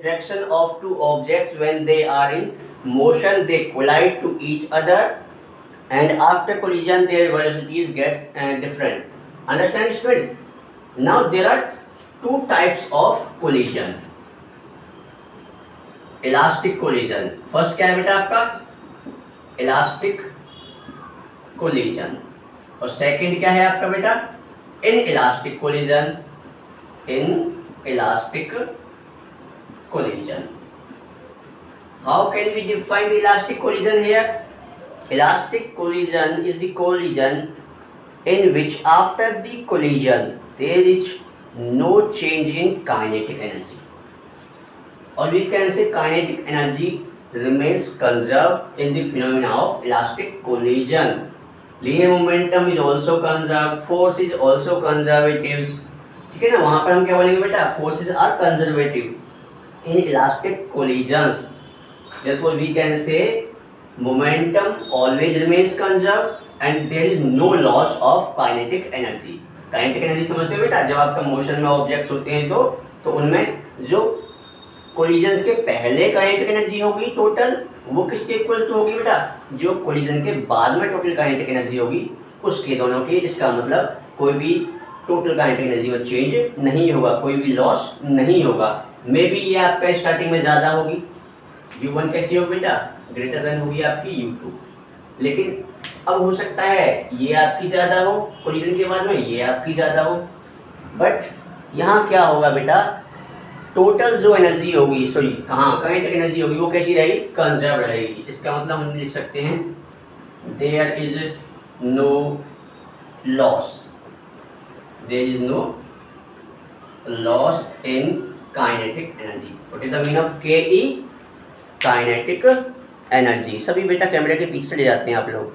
direction of two objects when they are in motion, they collide to each other, and after collision their velocities gets different. Understand students? Now there are two types of collision. Elastic collision, first क्या है बेटा आपका elastic collision, और second क्या है आपका बेटा inelastic collision. Inelastic collision. How can we define the elastic collision here? Elastic collision is the collision in which after the collision there is no change in kinetic energy, or we can say kinetic energy remains conserved in the phenomena of elastic collision. Linear momentum is also conserved, force is also conservative. ठीक है ना, वहाँ पर हम क्या बोलेंगे बेटा forces are conservative in elastic collisions. Therefore we can say momentum always remains conserved and there is no loss of kinetic energy. Kinetic energy समझते हो बेटा, जब आपका मोशन में ऑब्जेक्ट्स होते हैं तो उनमें जो कोलिजन के पहले काइनेटिक एनर्जी होगी टोटल, वो किसके इक्वल टू होगी बेटा जो कोलिजन के बाद में टोटल काइनेटिक एनर्जी होगी उसके दोनों की. इसका मतलब कोई भी टोटल काइनेटिक एनर्जी में चेंज नहीं होगा, कोई भी लॉस नहीं होगा. मे बी ये आपका स्टार्टिंग में ज़्यादा होगी, U1 कैसी हो बेटा ग्रेटर देन होगी आपकी U2, लेकिन अब हो सकता है ये आपकी ज़्यादा हो कोलिजन के बाद में, ये आपकी ज़्यादा हो. बट यहाँ क्या होगा बेटा टोटल जो एनर्जी होगी, सॉरी कहाँ काइनेटिक एनर्जी होगी, वो कैसी रहेगी कंजर्व रहेगी. इसका मतलब हम लिख सकते हैं there is no loss, there is no loss in kinetic energy. What is the meaning of K E kinetic energy. सभी बेटा कैमरे के पीछे चले जाते हैं आप लोग.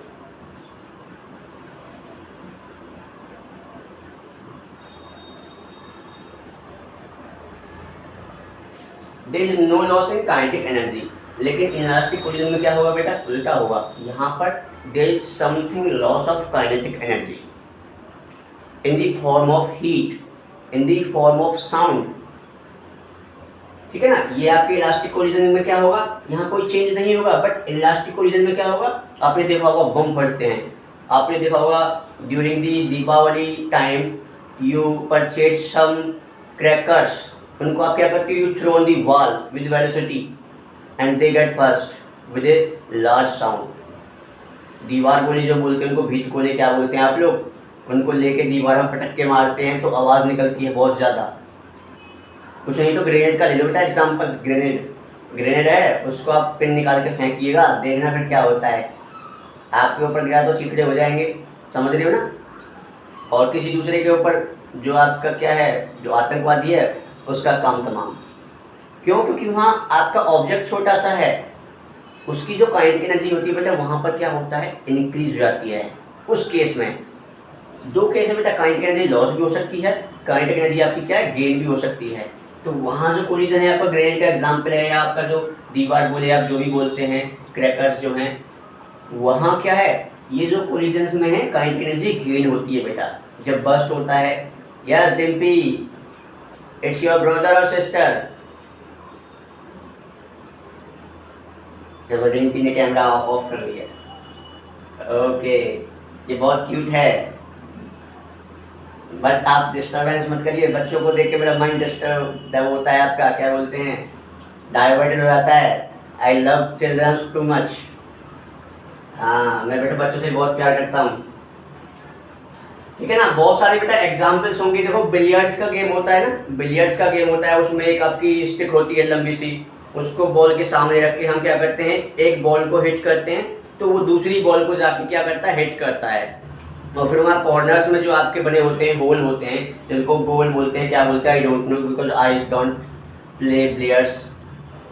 There is no loss in kinetic energy. लेकिन इलास्टिक कोलिजन में क्या होगा बेटा उल्टा होगा. यहाँ पर there is something loss of kinetic energy in the form of heat, in the form of sound. ठीक है ना, ये आपके इलास्टिक कोलिजन में क्या होगा यहाँ कोई चेंज नहीं होगा. बट इलास्टिक कोलिजन में क्या होगा, आपने देखा होगा बम फटते हैं, आपने देखा होगा during the Deepawali time you purchase some crackers, उनको आप क्या करते हो you throw on the wall with velocity and they get burst with a large sound. दीवार गोली जो बोलते हैं उनको भीत गोले क्या बोलते हैं आप लोग, उनको लेके दीवार में पटक के मारते हैं तो आवाज़ निकलती है बहुत ज़्यादा. कुछ नहीं तो ग्रेनेड का ले लो बेटा एग्जाम्पल, ग्रेनेड है उसको आप पिन निकाल के फेंकिएगा, देखना फिर क्या होता है. आपके ऊपर गया तो चिथड़े हो जाएंगे, समझ रहे हो ना. और किसी दूसरे के ऊपर जो आपका क्या है जो आतंकवादी है उसका काम तमाम. क्यों? क्योंकि वहाँ आपका ऑब्जेक्ट छोटा सा है, उसकी जो काइनेटिक एनर्जी होती है बेटा वहाँ पर क्या होता है इंक्रीज हो जाती है. उस केस में दो केस है बेटा, काइनेटिक एनर्जी लॉस भी हो सकती है, काइनेटिक एनर्जी आपकी क्या है गेन भी हो सकती है. तो वहाँ जो कोलिजन है आपका ग्रेनेड का एग्जाम्पल है, या आपका जो दीवार बोले आप जो भी बोलते हैं क्रैकर्स जो हैं, वहाँ क्या है ये जो कोलिजन्स में है काइनेटिक एनर्जी गेन होती है बेटा जब बर्स्ट होता है. Yes Dimpy it's your brother और सिस्टर. देखो डिम्पी ने कैमरा ऑफ कर लिया. ओके ये बहुत क्यूट है, बट आप डिस्टर्बेंस मत करिए. बच्चों को देख के मेरा माइंड डिस्टर्ब होता है, आपका क्या बोलते हैं डाइवर्टेड हो जाता है. I love childrens too much. हाँ मैं बेटा बच्चों से बहुत प्यार करता हूँ. ठीक है ना, बहुत सारे बेटा एग्जाम्पल्स होंगे. देखो बिलियर्ड्स का गेम होता है ना, बिलियर्ड्स का गेम होता है, उसमें एक आपकी स्टिक होती है लंबी सी, उसको बॉल के सामने रख के हम क्या करते हैं एक बॉल को हिट करते हैं तो वो दूसरी बॉल को जाके क्या करता है हिट करता है. और फिर वहाँ कॉर्नर्स में जो आपके बने होते हैं होल होते हैं जिनको गोल बोलते हैं, क्या बोलते हैं I don't know because I don't play billiards.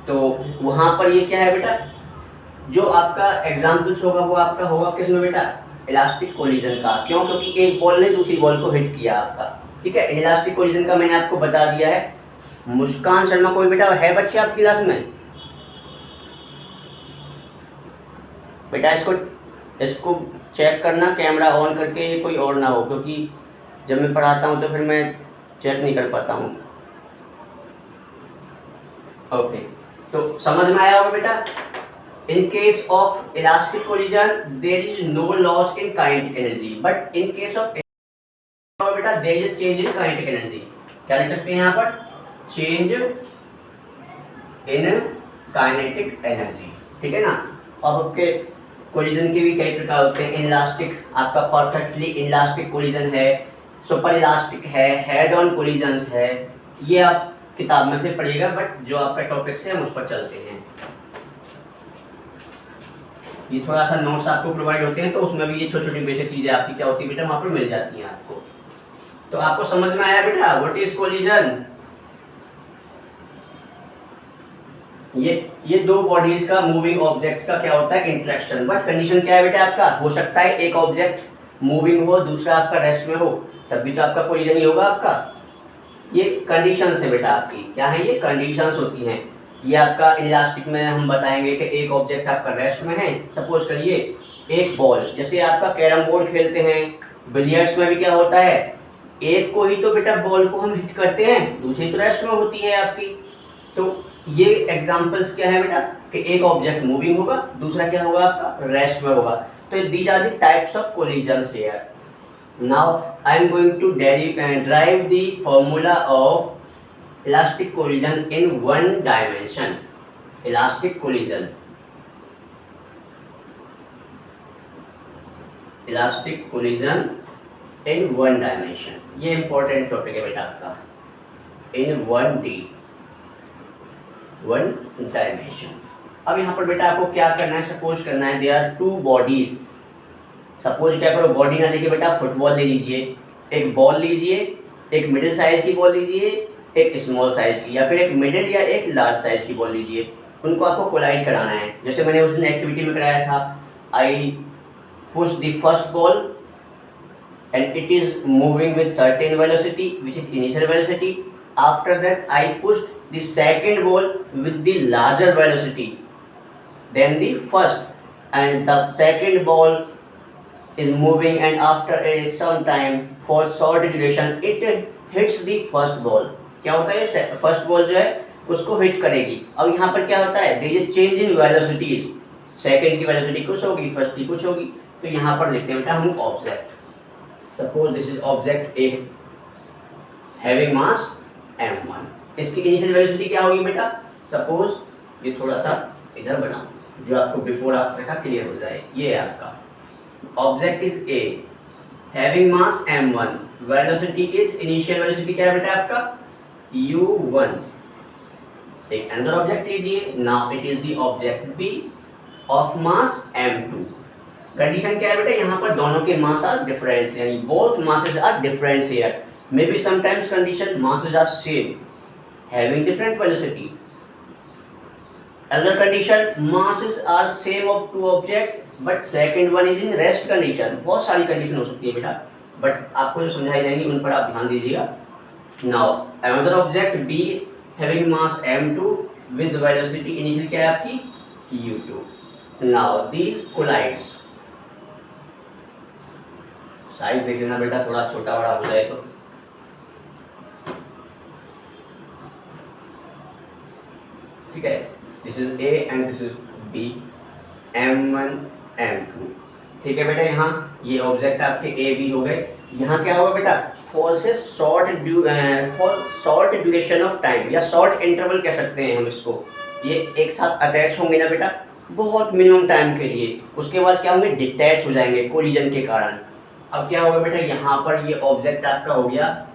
तो वहाँ पर ये क्या है बेटा जो आपका एग्जाम्पल्स होगा वो आपका होगा किसमें बेटा इलास्टिक कोलिजन का. क्यों? क्योंकि एक बॉल ने दूसरी बॉल को हिट किया आपका. ठीक है, इलास्टिक कोलिजन का मैंने आपको बता दिया है. मुस्कान शर्मा कोई बेटा है बच्चे आपकी क्लास में? बेटा इसको चेक करना कैमरा ऑन करके, कोई और ना हो, क्योंकि जब मैं पढ़ाता हूँ तो फिर मैं चेक नहीं कर पाता हूँ. ओके, तो समझ में आया होगा बेटा। In case of elastic collision there is no loss in kinetic energy, but in case of बेटा there is change in kinetic energy. क्या लिख सकते हैं यहाँ पर? चेंज इन काइनेटिक एनर्जी, ठीक है ना। अब आपके कोलिजन के भी कई प्रकार होते हैं। इनलास्टिक आपका परफेक्टली इनलास्टिक कोलिजन है, सुपर इलास्टिक है, हेड ऑन कोलिजन्स है। ये आप किताब में से पढ़िएगा, बट जो आपका टॉपिक्स है हम उस पर चलते हैं। ये थोड़ा सा नोट्स आपको प्रोवाइड होते हैं, तो उसमें भी ये छोटी छोटी बेसिक चीजें आपकी क्या होती है बेटा वहाँ पर मिल जाती हैं आपको। तो आपको समझ में आया बेटा व्हाट इज कोलिजन? ये दो बॉडीज का मूविंग ऑब्जेक्ट्स का क्या होता है? इंटरेक्शन। बट कंडीशन क्या है बेटा आपका? हो सकता है एक ऑब्जेक्ट मूविंग हो, दूसरा आपका रेस्ट में हो, तब भी तो आपका कोलिजन ही होगा आपका। ये कंडीशंस है बेटा आपकी। क्या है? ये कंडीशंस होती हैं। ये आपका इलास्टिक में हम बताएंगे कि एक ऑब्जेक्ट आपका रेस्ट में है। सपोज करिए एक बॉल, जैसे आपका कैरम बोर्ड खेलते हैं, बिलियर्ड्स में भी क्या होता है? एक को ही तो बेटा बॉल को हम हिट करते हैं, दूसरी तो रेस्ट में होती है आपकी। तो ये एग्जांपल्स क्या है बेटा कि एक ऑब्जेक्ट मूविंग होगा, दूसरा क्या होगा आपका? रेस्ट में होगा। तो these are the types of collisions here. Now I am going to derive the formula of elastic collision in one dimension. Elastic collision in one dimension, ये इंपॉर्टेंट टॉपिक है बेटा आपका। इन 1 डायमेंशन। अब यहाँ पर बेटा आपको क्या करना है? सपोज करना है देयर आर 2 बॉडीज। सपोज क्या करो, बॉडी ना लेके बेटा फुटबॉल ले लीजिए, एक बॉल लीजिए, एक मिडिल साइज की बॉल लीजिए, एक स्मॉल साइज की, या फिर एक मिडिल या एक लार्ज साइज की बॉल लीजिए। उनको आपको कोलाइड कराना है। जैसे मैंने उस दिन एक्टिविटी में कराया था, I push the first ball and it is moving with certain velocity which is initial velocity. After that I pushed the second ball with the larger velocity than the first, and the second ball is moving, and after some time for short duration it hits the first ball. क्या होता है? First ball जो है उसको hit करेगी। अब यहाँ पर क्या होता है? there is change in velocities। Second की वेलोसिटी कुछ होगी, फर्स्ट की कुछ होगी। तो यहाँ पर लिखते हैं बेटा हम object. Suppose this is object A having mass m1। इसकी इनिशियल वेलोसिटी क्या होगी बेटा? सपोज ये थोड़ा सा इधर बनाओ जो आपको बिफोर आफ्टर का क्लियर हो जाए। ये है आपका object is A having mass m1, velocity is initial velocity क्या है बेटा आपका? u1। एक अनदर ऑब्जेक्ट लीजिए, now it is the object B of mass m2। Condition क्या है बेटा? यहाँ पर दोनों के मास आर डिफरेंस, यानी both masses are difference here. Maybe sometimes condition masses are same having different velocity. Other condition masses are same of 2 objects but second one is in rest condition. बहुत सारी condition हो सकती है बेटा, but आपको जो समझाई जाएंगी उन पर आप ध्यान दीजिएगा। Now another object B having mass m2 with velocity initial क्या है आपकी? u2। Now these collides, size देख लेना बेटा थोड़ा छोटा बड़ा हो जाए तो। ठीक है, this is A and this is B, m1 m2। ठीक है बेटा, यहाँ ये ऑब्जेक्ट आपके A B हो गए। यहाँ क्या होगा बेटा? For short duration of time या शॉर्ट इंटरवल कह सकते हैं हम इसको। ये एक साथ अटैच होंगे ना बेटा बहुत मिनिमम टाइम के लिए, उसके बाद क्या होंगे? डिटैच हो जाएंगे कोलिजन के कारण। अब क्या होगा बेटा? यहाँ पर ये ऑब्जेक्ट आपका हो गया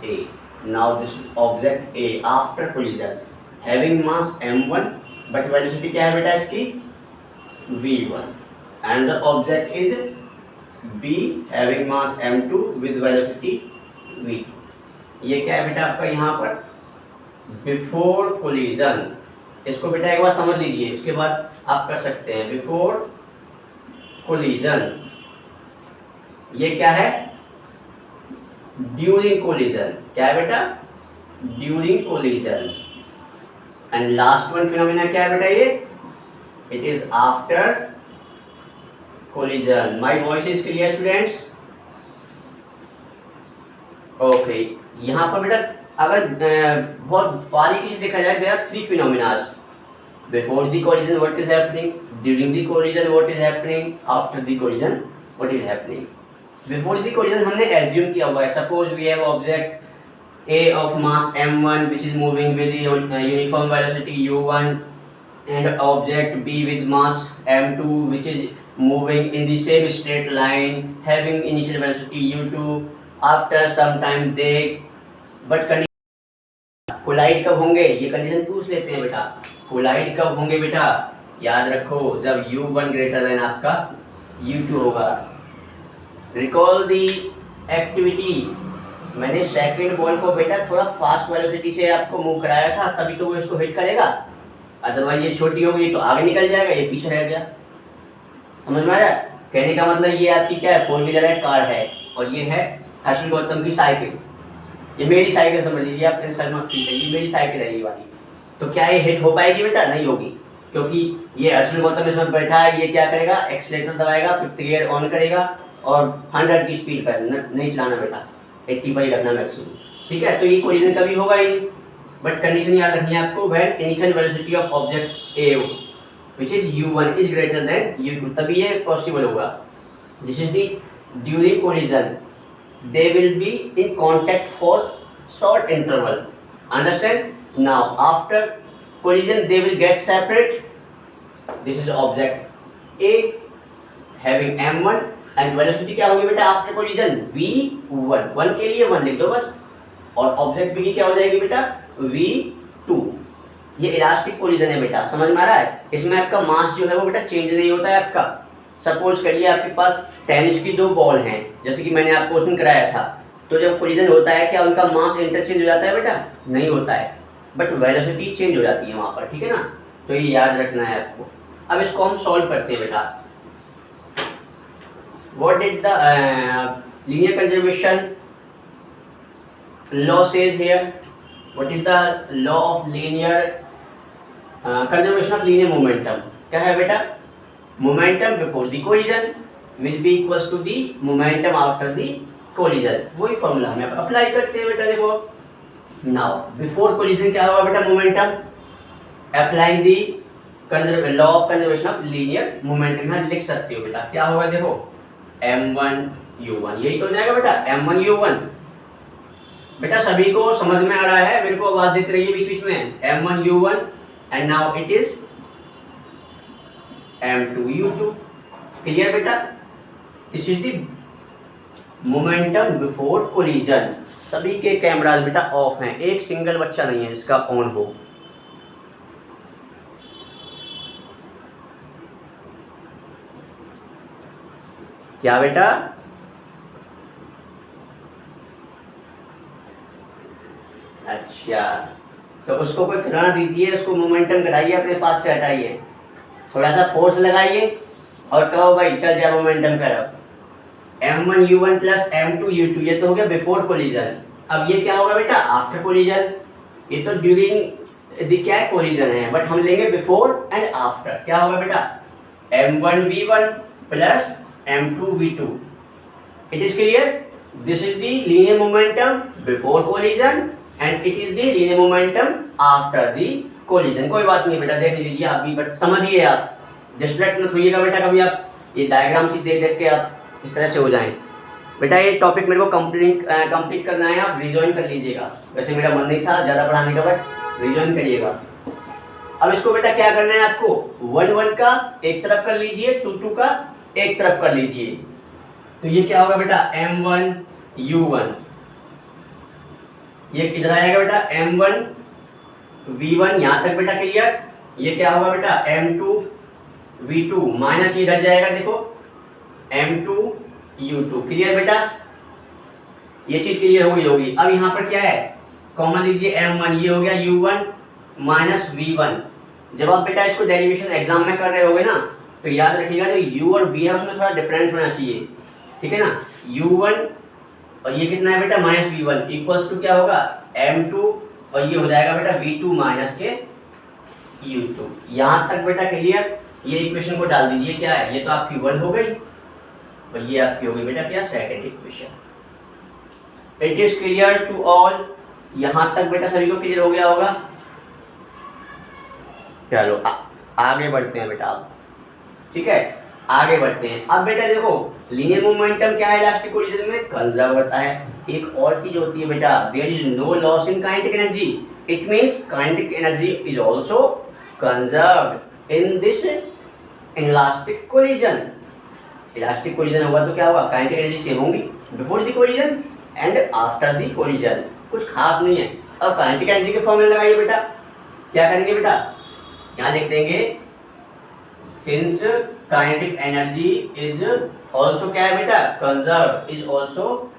A। Now this object A after collision having mass m1 but velocity क्या है बेटा इसकी? v1, and the object is B having mass m2 with velocity v2। ये क्या है बेटा आपका यहाँ पर? Before collision. इसको बेटा एक बार समझ लीजिए, उसके बाद आप कर सकते हैं। बिफोर कोलिजन ये क्या है? During collision. क्या है बेटा? During collision. And last one phenomena क्या है बेटा? ये it is after collision. My voice is clear students? Okay, यहाँ पर बेटा अगर बहुत बारीकी से देखा जाए, there are three phenomenas, before the collision what is happening, during the collision what is happening, after the collision what is happening. Before the collision हमने एज्यूम किया हुआ है, suppose we have object A of mass m1 which is moving with the uniform velocity u1 and object B with mass m2 which is moving in the same straight line having initial velocity u2, after some time they but condition collide कब होंगे, ये condition पूछ लेते हैं बेटा। Collide कब होंगे बेटा, याद रखो जब u1 ग्रेटर देन आपका u2 होगा। रिकॉल दी एक्टिविटी, मैंने सेकंड बॉल को बेटा थोड़ा फास्ट वेलोसिटी से आपको मूव कराया था, तभी तो वो इसको हिट करेगा, अदरवाइज ये छोटी होगी तो आगे निकल जाएगा, ये पीछे रह गया। समझ में आ रहा है? कहने का मतलब ये आपकी क्या है, फोर व्हीलर है, कार है, और ये है हर्षल गौतम की साइकिल। ये मेरी साइकिल समझ लीजिए आप, इंसान मत कीजिए, ये मेरी साइकिल है ये वाली। तो क्या ये हिट हो पाएगी बेटा? नहीं होगी, क्योंकि ये हर्षल गौतम इसमें बैठा है, ये क्या करेगा, एक्सीलरेटर दबाएगा, फिफ्थ गियर ऑन करेगा और 100 की स्पीड पर नहीं चलाना बेटा, 85 रखना मैक्सिमम, ठीक है। तो ये कोलिजन कभी होगा ही, बट कंडीशन याद रखनी है आपको, when initial velocity of object A which is u1 is greater than u2, तभी ये पॉसिबल होगा। This is the during collision they will be in contact for short interval, understand. Now after collision they will get separate. This is object A having m1 and velocity क्या होगी बेटा after collision, v1, 1 के लिए 1 लिख दो बस, और object B की क्या हो जाएगी बेटा, v2। ये इलास्टिक कोलिजन है बेटा, समझ में आ रहा है? इसमें आपका मास जो है वो बेटा चेंज नहीं होता है आपका। सपोज करिए आपके पास टेनिस की 2 बॉल हैं, जैसे कि मैंने आपको उसमें कराया था, तो जब कोलिजन होता है क्या उनका मास इंटरचेंज हो जाता है बेटा? नहीं होता है, बट वेलोसिटी चेंज हो जाती है वहाँ पर, ठीक है ना। तो ये याद रखना है आपको। अब इसको हम सॉल्व करते हैं बेटा। What did the linear conservation law says here? What is the law of linear conservation of linear momentum? क्या है बेटा? Momentum before the collision will be equals to the momentum after the collision। वही formula हमें apply करते हैं बेटा। देखो now before collision क्या होगा बेटा, momentum, applying the law of conservation of linear momentum यहाँ लिख सकते हो बेटा। क्या होगा देखो, m1 u1, यही तो हो जाएगा बेटा, m1 u1। बेटा सभी को समझ में आ रहा है? मेरे को आवाज देते रहिए बीच बीच में। m1 u1 and now it is m2 u2। Clear बेटा? This is the momentum before collision. सभी के कैमरास बेटा ऑफ हैं, एक सिंगल बच्चा नहीं है जिसका ऑन हो। क्या बेटा? अच्छा, तो उसको कोई खिलाना दीजिए, उसको मोमेंटम कराइए, अपने पास से हटाइए, थोड़ा सा फोर्स लगाइए और कहो भाई चल जा मोमेंटम करो। m1 u1 plus m2 u2, ये तो हो गया बिफोर कोलिजन। अब ये क्या होगा बेटा, आफ्टर कोलिजन। ये तो ड्यूरिंग द क्या है, कोलिजन है, बट हम लेंगे बिफोर एंड आफ्टर। क्या होगा बेटा, m1 v1 plus m2 v2। It is clear? This is the linear momentum before collision and it is the linear momentum after the collision। कोई बात नहीं बेटा, देख लीजिए आप भी, बट समझिए आप, डिस्ट्रैक्ट मत होइएगा बेटा कभी आप, ये डायग्राम से देख देख के आप इस तरह से हो जाएं बेटा। ये टॉपिक मेरे को कंप्लीट करना है, आप रिजॉइन कर लीजिएगा। वैसे मेरा मन नहीं था ज़्यादा पढ़ाने का, बट रिजॉइन करिएगा। अब इसको बेटा क्या करना है आपको, 1 का एक तरफ कर लीजिए, 2 का एक तरफ कर लीजिए। तो ये क्या होगा बेटा, m1 u1, ये इधर आएगा बेटा m1 v1, यहाँ तक बेटा क्लियर। ये क्या होगा बेटा m2 v2 माइनस ये इधर जाएगा, देखो m2 u2। क्लियर बेटा? ये चीज क्लियर हो गई होगी। अब यहाँ पर क्या है, कॉमन लीजिए m1, ये हो गया u1 माइनस v1। जब आप बेटा इसको डेरिवेशन एग्जाम में कर रहे होगे ना, तो याद रखिएगा जो u और v है उसमें थोड़ा डिफरेंस होना चाहिए, ठीक है ना। u1 और ये कितना है बेटा माइनस v1 इक्वल्स टू क्या होगा m2, और ये हो जाएगा बेटा v2 माइनस के u2। यहाँ तक बेटा क्लियर? ये इक्वेशन को डाल दीजिए, क्या है, ये तो आपकी 1 हो गई और ये आपकी हो गई बेटा क्या, second equation. It is clear to all? यहां तक बेटा सभी को क्लियर हो गया होगा। चलो आगे बढ़ते हैं बेटा आप, ठीक है, आगे बढ़ते हैं। अब बेटा देखो लीनियर मोमेंटम क्या है इलास्टिक कोलिजन में, कंजर्व होता है। एक और चीज होती है बेटा, there is no loss in kinetic energy, it means kinetic energy is also conserved in this elastic collision. Elastic collision होगा तो क्या होगा, काइनेटिक एनर्जी सेम होंगी before the collision and after the collision, कुछ खास नहीं है। अब काइनेटिक एनर्जी के फॉर्मूला लगाइए बेटा, क्या करेंगे बेटा, यहाँ लिख देंगे since kinetic energy is also क्या है बेटा, कंजर्व, इज ऑल्सो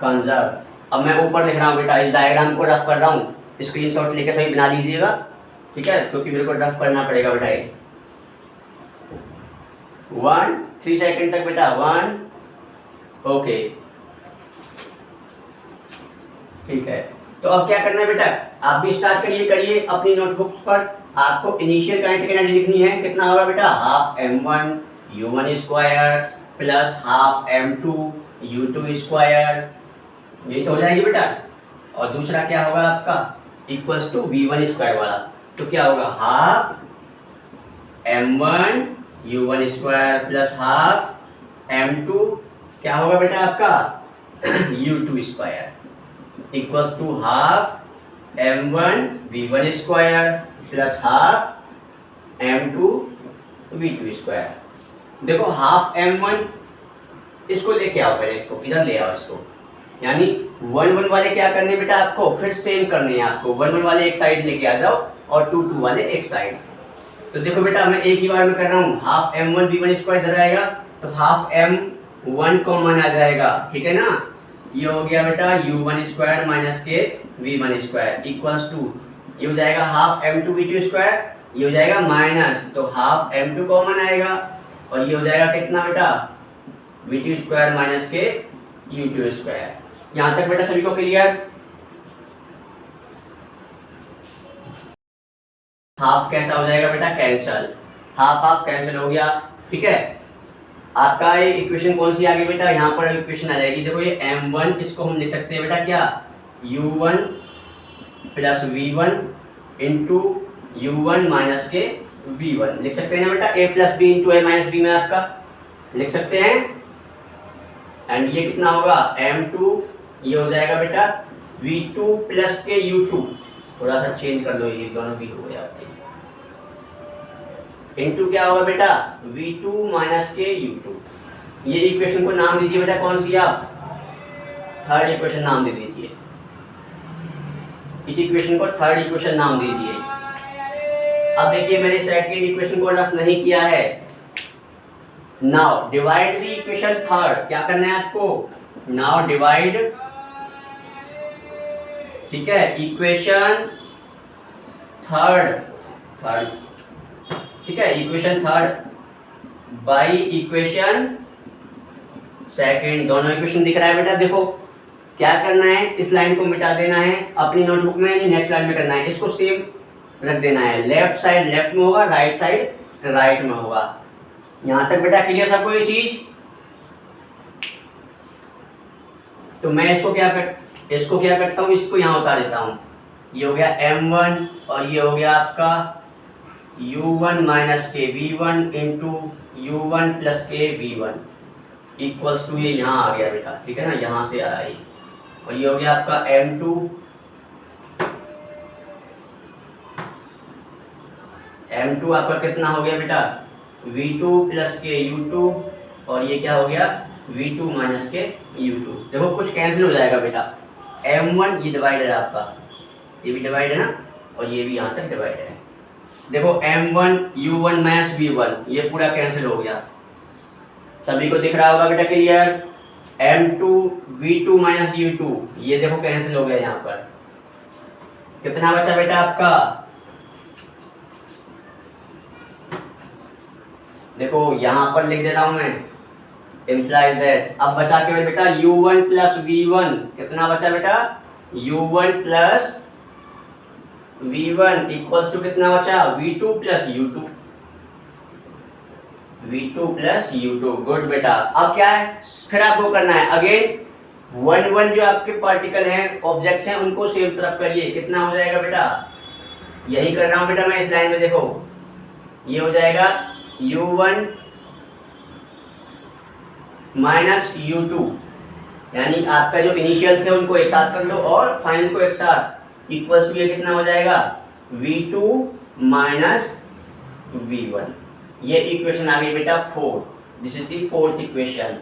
कंजर्व। अब मैं ऊपर लिख रहा हूँ बेटा, इस डायग्राम को रफ कर रहा हूँ, स्क्रीनशॉट लेकर सही बना लीजिएगा, ठीक है, क्योंकि मेरे को रफ करना पड़ेगा बेटा। ये 3 सेकंड तक बेटा, 1 ओके, ठीक है। तो अब क्या करना है बेटा, आप भी स्टार्ट करिए अपनी नोटबुक्स पर। आपको इनिशियल काइनेटिक एनर्जी लिखनी है, कितना होगा बेटा, half m1 u1 square plus half m2 u2 square, यही तो हो जाएगी बेटा। और दूसरा क्या होगा आपका, इक्वल्स टू v1 स्क्वायर वाला, तो क्या होगा, half m1 u1 square plus half m2 क्या होगा बेटा आपका u2 square equals to half m1 v1 square plus half m2 v2 square. देखो हाफ m1 इसको लेके आओ, पहले इसको इधर ले आओ इसको, यानी 1 1 वाले क्या करने बेटा आपको, फिर सेम करने हैं आपको, 1 1 वाले एक साइड लेके आ जाओ और 2 2 वाले एक साइड। तो देखो बेटा मैं एक ही बार में कर रहा हूँ, हाफ m1 v1 स्क्वायर इधर आएगा तो हाफ m1 कॉमन आ जाएगा, ठीक है ना। ये हो गया बेटा u1 स्क्वायर माइनस के v1 स्क्वायर इक्वल्स टू, ये हो जाएगा हाफ m2 v2 स्क्वायर, ये हो जाएगा माइनस, तो हाफ m2 कॉमन आएगा और ये हो जाएगा कितना बेटा, v2 स्क्वायर माइनस के u2 स्क्वायर। यहाँ तक बेटा सभी को क्लियर। हाफ कैसा हो जाएगा बेटा, कैंसल, हाफ हाफ कैंसिल हो गया, ठीक है। आपका ये इक्वेशन कौन सी आ गई बेटा, यहाँ पर इक्वेशन आ जाएगी, देखो ये m1 इसको हम लिख सकते हैं बेटा क्या, u1 plus v1 into u1 minus के v1 लिख सकते हैं ना बेटा, a plus B into a minus B में आपका लिख सकते हैं। एंड ये कितना होगा m2, ये हो जाएगा बेटा v2 प्लस के u2, थोड़ा सा चेंज कर लो, ये दोनों भी हो गया आपके, इंटू क्या होगा बेटा v2 माइनस के u2। ये इक्वेशन को नाम दीजिए बेटा, कौन सी आप, थर्ड इक्वेशन नाम दे दीजिए, इस इक्वेशन को थर्ड इक्वेशन नाम दीजिए। अब देखिए मैंने सेकंड इक्वेशन को रफ नहीं किया है। Now divide the equation third, क्या करना है आपको, नाउ डिवाइड, ठीक है, इक्वेशन थर्ड, ठीक है, equation third by equation second, दोनों इक्वेशन दिख रहा है बेटा। देखो क्या करना है, इस लाइन को मिटा देना है अपनी नोटबुक में, नेक्स्ट लाइन में करना है, इसको सेम रख देना है, लेफ्ट साइड लेफ्ट में होगा, राइट साइड राइट में होगा। यहां तक बेटा क्लियर सबको ये चीज। तो मैं इसको क्या करता हूँ, इसको यहाँ उतार देता हूँ, ये हो गया m1 और ये हो गया आपका u1 माइनस के v1 इंटू u1 प्लस के v1 इक्वल्स टू, ये यहाँ आ गया बेटा, ठीक है ना, यहाँ से आ रहा है, और ये हो गया आपका m2 आपका कितना हो गया बेटा v2 प्लस के u2, और ये क्या हो गया v2 माइनस के u2। देखो कुछ कैंसिल हो जाएगा बेटा, m1 ये डिवाइड है आपका, ये भी डिवाइड है ना, और ये भी यहाँ तक डिवाइड है। देखो m1 u1 माइनस v1 ये पूरा कैंसिल हो गया, सभी को दिख रहा होगा बेटा clear. m2 v2 minus u2 ये देखो कैंसिल हो गया, यहाँ पर कितना बचा बेटा आपका, देखो यहाँ पर लिख दे रहा हूं मैं, implies that। अब बचा केवल बेटा u1 प्लस v1, कितना बचा बेटा u1 plus v1 equals to कितना बचा v2 plus u2, v2 plus u2। Good बेटा। अब क्या है, फिर आपको करना है अगेन वन वन जो आपके पार्टिकल हैं, ऑब्जेक्ट्स हैं, उनको सेम तरफ करिए। कितना हो जाएगा बेटा, यही कर रहा हूं बेटा मैं इस लाइन में, देखो ये हो जाएगा u1 माइनस u2, यानी आपका जो इनिशियल थे उनको एक साथ कर लो और फाइनल को एक साथ, इक्वल्स टू ये कितना हो जाएगा v2 माइनस v1। ये इक्वेशन आ गई बेटा 4। This is the fourth equation.